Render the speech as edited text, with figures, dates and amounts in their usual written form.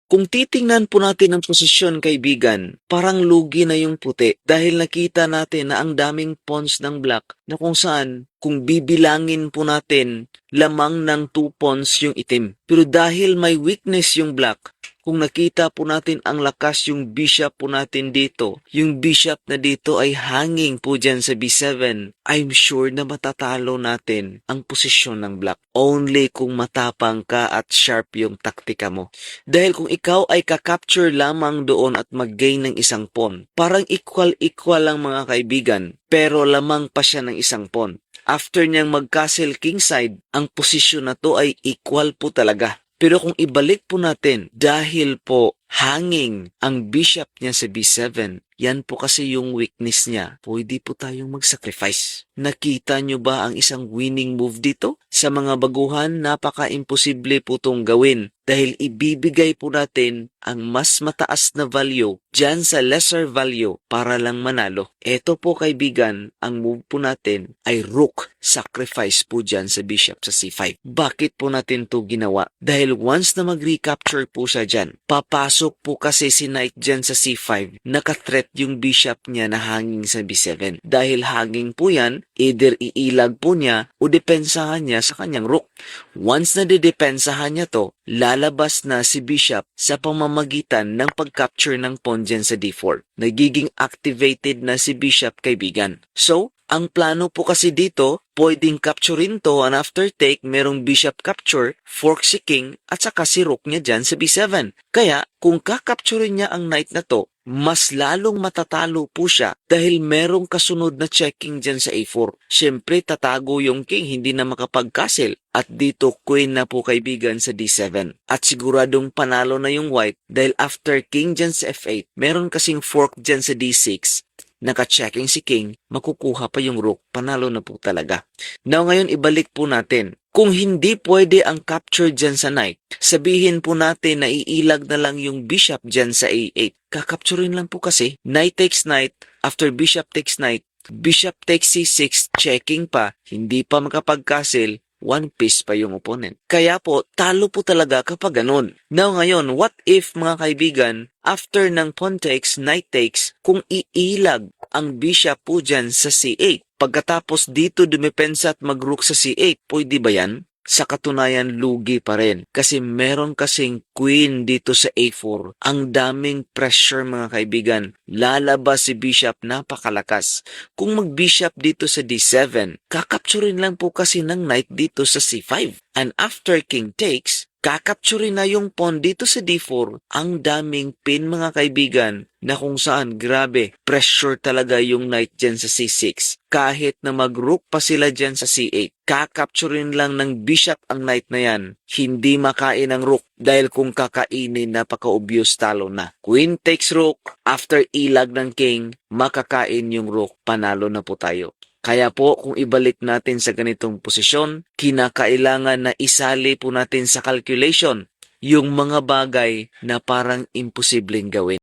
Kung titingnan po natin ang posisyon, kaibigan, parang lugi na yung puti dahil nakita natin na ang daming pawns ng black na kung saan kung bibilangin po natin lamang ng 2 pawns yung itim. Pero dahil may weakness yung black, kung nakita po natin ang lakas yung bishop po natin dito, yung bishop na dito ay hanging po dyan sa B7, I'm sure na matatalo natin ang posisyon ng black. Only kung matapang ka at sharp yung taktika mo. Dahil kung ikaw ay kakapture lamang doon at mag-gain ng isang pawn, parang equal-equal lang mga kaibigan, pero lamang pa siya ng isang pawn. After niyang mag-castle kingside, ang posisyon na to ay equal po talaga. Pero kung ibalik po natin, dahil po hanging ang bishop niya sa B7, yan po kasi yung weakness niya. Pwede po tayong mag-sacrifice. Nakita nyo ba ang isang winning move dito? Sa mga baguhan, napaka-imposible po itong gawin dahil ibibigay po natin ang mas mataas na value dyan sa lesser value para lang manalo. Ito po kaibigan, ang move po natin ay rook. Sacrifice po dyan sa bishop sa C5. Bakit po natin to ginawa? Dahil once na mag-recapture po siya dyan, papasok po kasi si knight dyan sa C5, naka-threat yung bishop niya na hanging sa B7. Dahil hanging po yan, either iilag po niya o depensahan niya sa kanyang rook. Once na didepensahan niya to, lalabas na si bishop sa pamamagitan ng pag-capture ng pawn dyan sa D4. Nagiging activated na si bishop, kaibigan. So, ang plano po kasi dito, pwedeng capturein to and after take, merong bishop capture, fork si king, at saka si rook niya dyan sa B7. Kaya, kung kakapturein niya ang knight na to, mas lalong matatalo po siya dahil merong kasunod na checking dyan sa A4. Siyempre, tatago yung king, hindi na makapag-castle. At dito, queen na po kaibigan sa D7. At siguradong panalo na yung white dahil after king dyan sa F8, meron kasing fork dyan sa D6, naka-checking si king, makukuha pa yung rook, panalo na po talaga. Now ngayon, ibalik po natin. Kung hindi pwede ang capture dyan sa knight, sabihin po natin na iilag na lang yung bishop dyan sa A8. Kakapturin lang po kasi. Knight takes knight, after bishop takes knight, bishop takes C6, checking pa, hindi pa makapag-castle, one piece pa yung opponent. Kaya po, talo po talaga kapag ganun. Now ngayon, what if mga kaibigan, after ng pawn takes, knight takes, kung iilag ang bishop po dyan sa C8, pagkatapos dito dumepensa at mag-rook sa C8, pwede ba yan? Sa katunayan, lugi pa rin. Kasi meron kasing queen dito sa A4. Ang daming pressure mga kaibigan. Lalabas si bishop, napakalakas. Kung mag-bishop dito sa D7, kakapturin lang po kasi ng knight dito sa C5. And after king takes, kakapturin na yung pawn dito sa D4. Ang daming pin mga kaibigan na kung saan, grabe, pressure talaga yung knight dyan sa C6. Kahit na mag-rook pa sila dyan sa C8, kakapturin lang ng bishop ang knight na yan. Hindi makain ang rook dahil kung kakainin, napaka-obvious talo na. Queen takes rook, after ilag ng king, makakain yung rook, panalo na po tayo. Kaya po, kung ibalik natin sa ganitong posisyon, kinakailangan na isali po natin sa calculation yung mga bagay na parang imposibleng gawin.